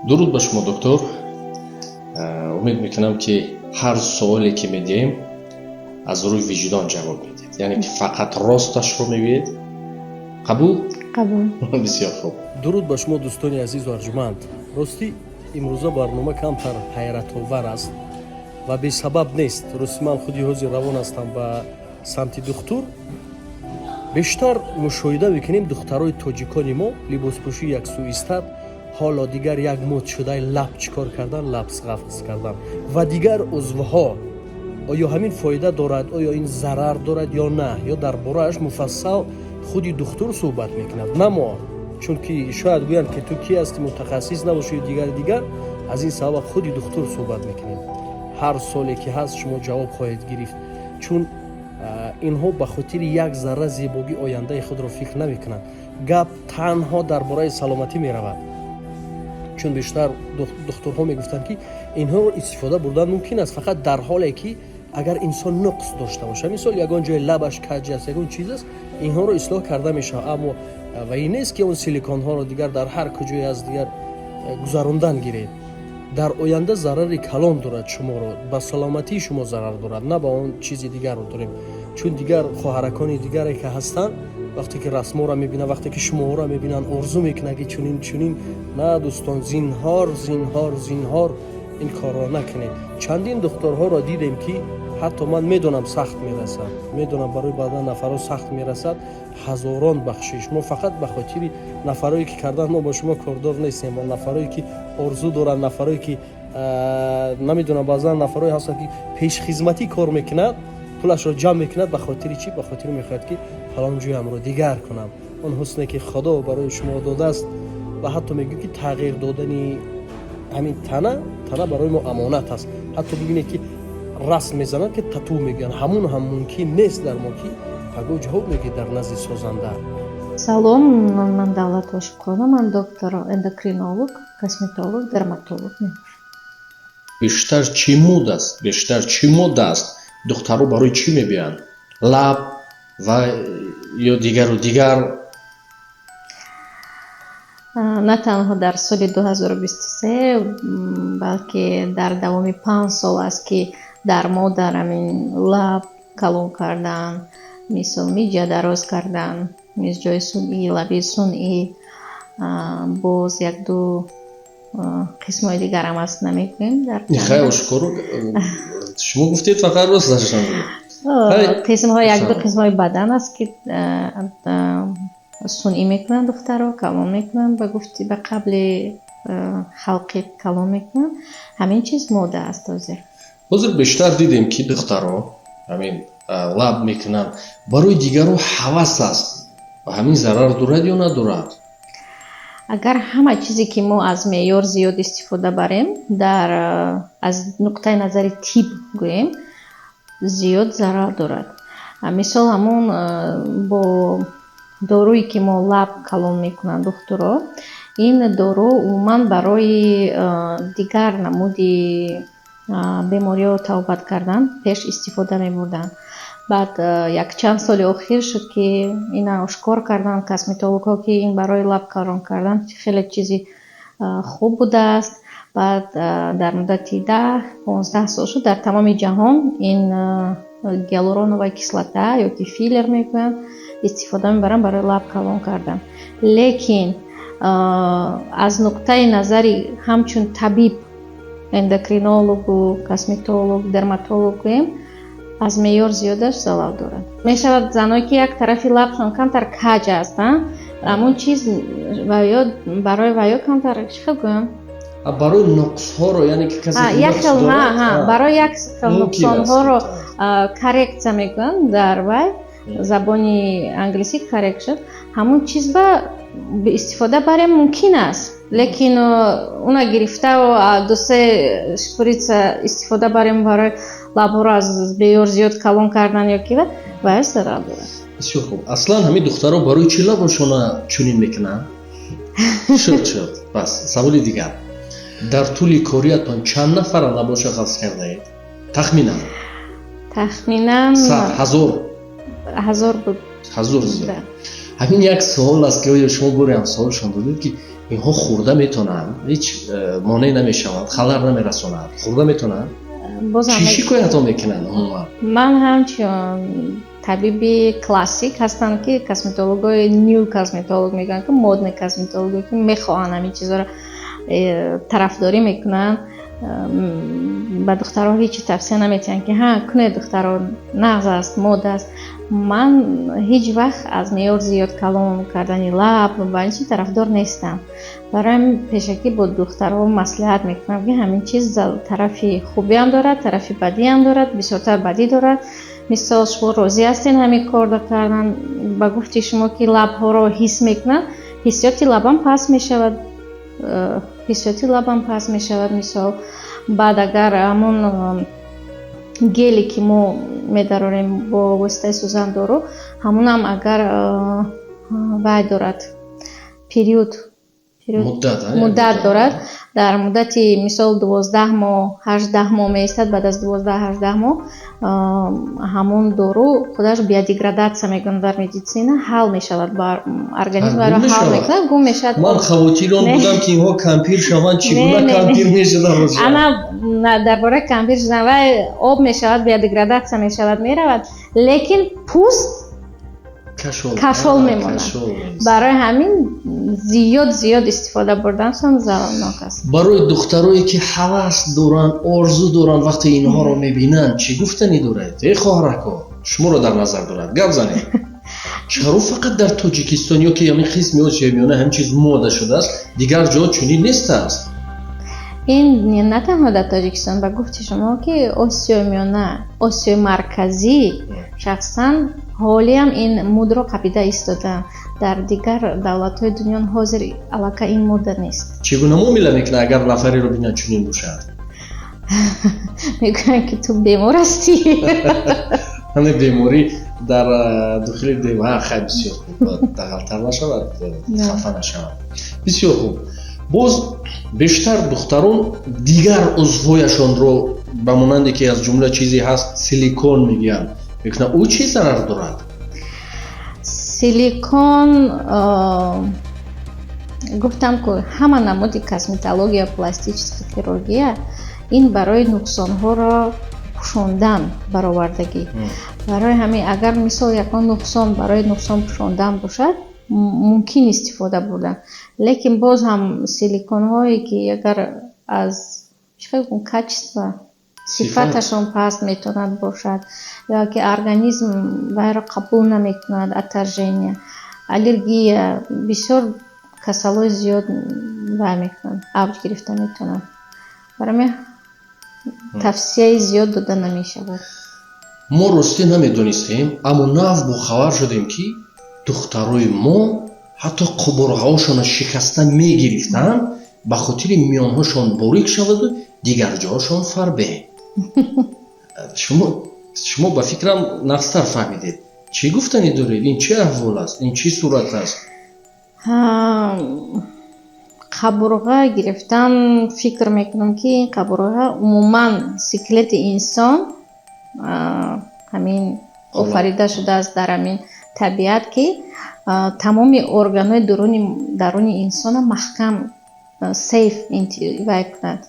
дуруд ба шумо доктор. умед мекунам ки ҳар суоле ки медиҳем аз рӯи виҷдон ҷавоб медиҳед, яъне ки фақат росташро мегӯед. қабул? қабул. бисёр хуб. дуруд ба шумо дӯстони азизу арҷуманд. ростӣ имрӯза барнома камтар ҳайратовар аст ва бесабаб нест. рости ман худи ҳозир равон ҳастам ба самти духтур. бештар мушоҳида мекунем духтарои тоҷикони мо либоспӯшӣ яксӯистар, ҳоло дигар як мод шудаи лаб чикор кардан, лабс ғафз кардан ва дигар узвҳо оё ҳамин фоида дорад, оё ин зарар дорад ё на, ё дар борааш муфассал худи духтур суҳбат мекунад, на мо. чунки шояд гӯянд ки ту ки ҳасти мутахассис набошӣ ё дигар, аз ин сабаб худи духтур суҳбат мекунем. ҳар соле ки ҳаст шумо ҷавоб хоҳед гирифт, чун инҳо ба хотири як зарра зебогии ояндаи худро фикр намекунанд. гап танҳо дар бораи саломатӣ меравад. чун бештар духтурҳо мегуфтанд ки инҳоро истифода бурдан мумкин аст фақат дар ҳоле ки агар инсон нуқс дошта бошад, мисол ягон ҷои лабаш каҷ аст, ягон чиз аст, инҳоро ислоҳ карда мешавад. аммо ва ин нест ки он силиконҳоро дигар дар ҳар куҷое аз дигар гузарондан гиред. дар оянда зарари калон дорад шуморо, ба саломатии шумо зарар дорад, на ба он чизи дигарро дорем. чун дигар хоҳаракони дигаре ки ҳастанд, вақте ки расморо мебинанд, вақте ки шуморо мебинанд, орзу мекунанд ки чунин на дӯстон, зинҳор ин корро накунед. чандин духтурҳоро дидем ки ҳатто ман медонам сахт мерасад, медонам барои баъдан нафарҳо сахт мерасад, ҳазорон бахшиш. мо фақат ба хотири нафарое ки кардан мо ба шумо кордор нестем, бо нафарое ки орзу доранд, нафарое ки намедонам, баъзан нафарое ҳастанд ки пешхизматӣ кор мекунад, пулашро ҷамъ мекунад ба хотири чӣ? Ба хотири мехоҳад ки фалон ҷоямро дигар кунам. он ҳусне ки худо барои шумо додааст ва ҳатто мегӯ ки тағйир додани ҳамин тана барои мо амонат аст. ҳатто бибинед ки расм мезанад ки тату мегӯянд, ҳамун ҳам мумкин нест дар мо ки паго ҷавоб мегӯед дар назди созанда. салом, ман Давлат Ошиқова, ман доктор эндокринолог, косметолог, дерматолог. бештар чӣ модда аст духтаро барои чӣ мебиёянд? лаб ва ё дигару дигар? на танҳо дар соли 2023, балки дар давоми 5 сол аст ки дар мо дар ҳамин лаб калон кардан, мисол миҷа дароз кардан, мисҷои сунъӣ, лаби сунъӣ, боз якду қисмҳои дигарам аст, намегӯем дар хай ошкоро шумо гуфтед, фақат росташон қисмҳои якду қисмҳои бадан аст ки сунъӣ мекунанд, духтаро калон мекунанд, ба гуфти ба қабли халқи калон мекунанд. ҳамин чиз модда аст ҳозир бештар дидем ки духтаро ҳамин лаб мекунанд, барои дигаро ҳавас аст. ҳамин зарар дорад ё надорад? агар ҳама чизе ки мо аз меъёр зиёд истифода барем, аз нуқтаи назари тиб гӯем, зиёд зарар дорад. мисол ҳамон бо доруе ки мо лаб калон мекунанд духтуро, ин дору умуман барои дигар намуди бемориҳо тавбат кардан пеш истифода мебурданд. баъд якчанд соли охир шуд ки ина ошкор карданд косметологҳо ки ин барои лаб калон кардан хеле чизи хуб будааст. баъд дар муддати 10-15 сол шуд дар тамоми ҷаҳон ин гиалуроновая кислота ёки филлер мегӯянд, истифода мебаранд барои лаб калон кардан. лекин аз нуқтаи назари ҳамчун табиб, эндокринологу, косметолог, дерматолог гӯем, аз меъёр зиёдаш залал дорад. мешавад занҳое ки як тарафи лабшон камтар каҷ аст, амон чиз барои ваё камтар чӣ хел гӯям? барои нуқсҳоро, яъне ки касе як хел барои як хел нуқсонҳоро коррекция мекунанд дар вай, забони англисӣ correction. ҳамон чиз ба истифода барем мумкин аст, лекин уна гирифтаву 2-3 шприца истифода барем барои лабҳоро аз беёр зиёд калон кардан ёки вай зарар дорад. бисёр хуб. аслан ҳамин духтаро барои чӣ лабашона чунин мекунанд? шуд. бас саволи дигар, дар тӯли кориятон чанд нафара лабоша ғафз кардаед? Тахминан 1000 буд. 1000 зиёд. ҳамин як суол аст ки оё шумо боре ҳам суолшон додед ки اینها خورده میتونن هیچ مانع نمیشوند خلل نمیرسونند خورده میتونن بازم چی شکایت ها میکنن عموما من همچون طبیبی کلاسیک هستم که کسمتولوگای نیو کسمتولوگ میگن که مدرن کسمتولوگ که میخواهن همین چیزا رو طرفداری میکنن به دخترها هیچی توصیه نمیتونن که ها کنه دخترها نغز است مد است. من هیچ وقت از معیار زیاد کلام کردن لب و این چیز طرفدار نیستم. برای پیشکی با دخترها مصلحت میکنم که همین چیز طرفی خوبی هم دارد طرفی بدی هم دارد بسیارتر بدی دارد. مثال شما راضی هستین همین کار کردن با گفتی شما که لب ها رو حس میکنن حسیاتی لبم پس میشود مثال بعد اگر همون گلی که ما میداریم با واسطه سوزندارو همون هم اگر وای دارد پریود مدت دارد در مدتی مثال 12 ماه 18 ماه میستد بعد از 12 18 ماه همون دارو خودش بیادیگراداتسیا میگن در مدیسینا حل میشود بر ارگانیسم را حل میکنه گم میشود. من خواهران بودم که اینها کمپیر شوند چگونه کمپیر میشدن انا درباره کمپیر شدن و آب میشود بیادیگراداتسیا میشود میرود لیکن پوست کشول میمونه. برای همین زیاد استفاده بردنشان ضررناک است. برای دخترایی که هوس دارن آرزو دارن وقتی اینها رو میبینن چی گفتنی داره؟ ای خواهرکا شما رو در نظر دارد گپ زنید. چرا فقط در تاجیکستان یا که همین قسمی آسیاییانه هم چیز موده شده است دیگر جا چنین نیست است؟ این نه تنها در تاجیکستان با گفتی شما که آسیای میانه آسیای مرکزی شخصا حالی هم این مد را قبیده ایستادن در دیگر دولت های دنیا حاضر علاقه این مد نیست. چگونه معامله میکنه اگر نفری رو بینن چنین باشد؟ میگن که تو بیمار هستی. همین بیماری در داخل دیوها خیلی بسیار خوب دغل‌تر نشود خفه نشود. بسیار خوب. باز بیشتر دختران دیگر عضوهایشان رو به مانند که از جمله چیزی هست سیلیکون میگن میکنه او چی ضرر دارد؟ سیلیکون گفتم که همه نمود کسمتولوژی پلاستیچیسک خیروردیا این برای نقصان ها را پوشاندن برآوردگی. برای همین اگر مثال یکان نقصان برای نقصان پوشاندن باشد ممکن استفاده بردن لیکن باز هم سیلیکون هایی که اگر از کچیستو صفتشان پست میتوند باشد یا که ارگانیسم وای را قبول نمیکند اترژنیا الرژی بسیار کسلای زیاد وای میکنند اوج گرفته میتونند. برای توصیه زیاد داده نمیشود. ما راستی نمیدونستیم اما نو با خبر شدیم که دخترای ما حتی قبرهاشون شکسته میگرفتن به خاطر میانهاشون باریک شود و دیگر جاهاشون فربه. شما به فکرم نقصتر فهمیدید. چی گفتنی دارید؟ این چه احوال است؟ این چی صورت است؟ قبرها گرفتن فکر میکنم که این قبرها عموما سکلت انسان همین آفریده شده است در همین طبیعت که تمام ارگان‌های درون انسان محکم سیف وای کند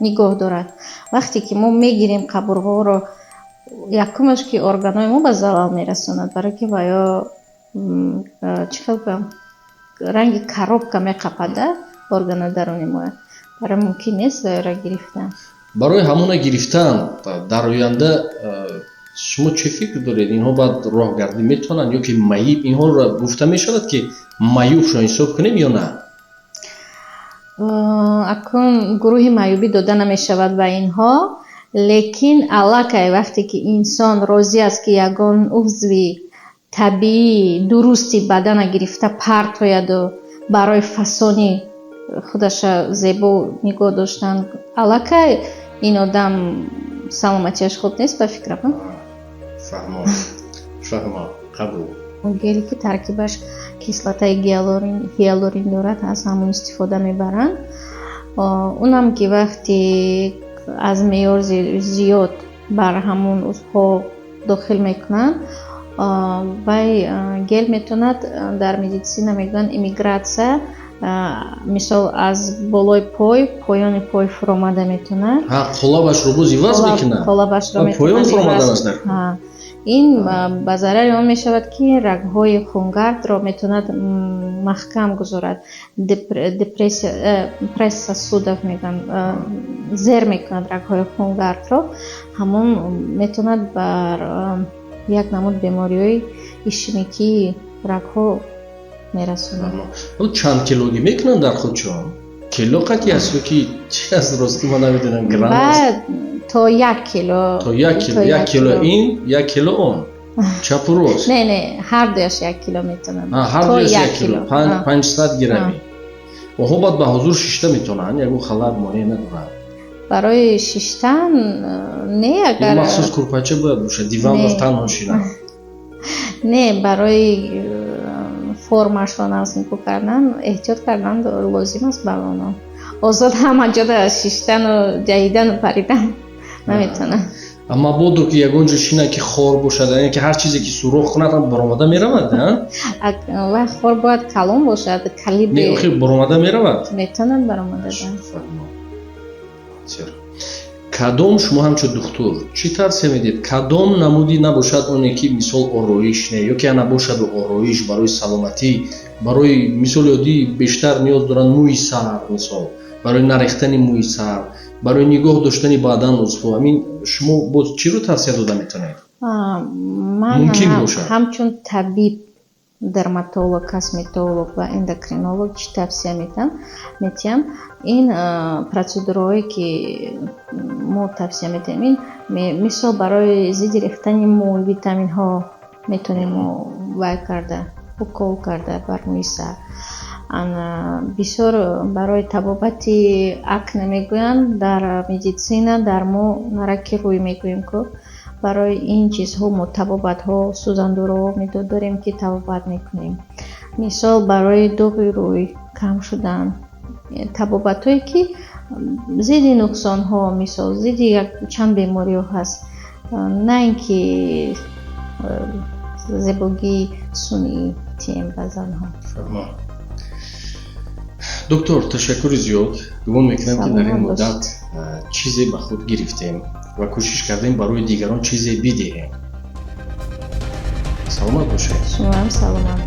نگاه دارد. وقتی که ما میگیریم قبرها رو یکمش که ارگان‌های ما به زوال میرساند برای که ویا چیکار کنم رنگ کروبکا میقپاده ارگان درونی ما برای ممکن نیست را گرفتن. برای همون گرفتن در آینده شما چه فکر دارید؟ اینها باید راهگردی میتونن یا که معیوب اینها را گفته میشود که معیوب شو حساب کنیم یا نه؟ اکنون گروه معیوبی داده نمیشود به اینها لیکن علاقه وقتی که انسان راضی است که یگان عضوی طبیعی درستی بدن گرفته پرت باید و برای فسانی خودش زیبا نگاه داشتن علاقه این آدم سلامتیش خوب نیست به فکرم. فهمم قبول. گلی که ترکیبش کسلتای هیالورین دارد از همون استفاده میبرن. اونم که وقتی از معیار زیاد بر همون عضوها داخل میکنن و گل میتوند در مدیسینا میگن امیگراتسیا мисол аз болои пой поёни пой фуромада метавонад қолабашро боз иваз мекунад. қолабашро Поён фуромада метавонад мекунад. ин ба зарари он мешавад ки рагҳои хунгардро метавонад маҳкам гузорад, пресса судов мегӯянд, зер мекунад рагҳои хунгардро, ҳамон метавонад бар як намуд бемориҳои ишемикии рагҳо мерасонад. чанд килогӣ мекунанд дар худшон? Кило қатъи аст ё ки чи аст ростӣ ма намедонам грамм аст? Баъд то 1 кило. То 1 кило, 1 кило ин, 1 кило он. Чапу рост. Не, ҳар дуяш 1 кило метавонад. ҳар дуяш 1 кило, 500 грамми. оҳо баъд ба ҳозур шишта метавонанд, ягон халал монеъ надорад. барои шиштан не, агар махсус курпача бояд бошад, диван ва танҳо шинад. не, барои формашро назнику кардан эҳтиёт кардан лозим аст ба оно. озод ҳама ҷода шиштану ҷаҳидану паридан наметавонад. мабодо ки ягон ҷо шинад ки хор бошад, яъне ки ҳар чизе ки сурох кунад ҳам баромада меравад, ва хор бояд калон бошад, калибри не охир баромада меравад. метавонад баромада кадом шумо ҳамчун духтур чӣ тавсия медиҳед, кадом намуди набошад оне ки мисол ороиш не ё ки ана бошаду ороиш барои саломатӣ, барои мисоли оддӣ бештар ниёз доранд мӯи сар, мисол барои нарехтани мӯи сар, барои нигоҳ доштани баъдан узвҳо, ҳамин шумо боз чиро тавсия дода метавонед? ман мумкин бошад ҳамчун табиб, дерматолог, косметолог ва эндокринолог чӣ тавсия метиҳам, ин протседураҳое ки мо тавсия метиҳем, ин мисол барои зидди рехтани мӯй витаминҳо метавонем мо вай карда укол карда бар мӯи сар. бисёр барои табобати акне мегӯянд дар медицина, дар мо раки рӯй мегӯем ку барои ин чизҳо мо табобатҳо, сӯзандурҳо дорем ки табобат мекунем. мисол барои дуғи рӯй кам шудан, табобатҳое ки зидди нуқсонҳо, мисол зидди чанд бемориҳо ҳаст, на ин ки зебогии сунъӣ тием ба занҳо. доктор, ташаккури зиёд. гумон мекунам ки дар ин муддат чизе ба худ гирифтем ва кӯшиш кардем барои дигарон чизе бидиҳем. саломат бошед. шумоам саломат.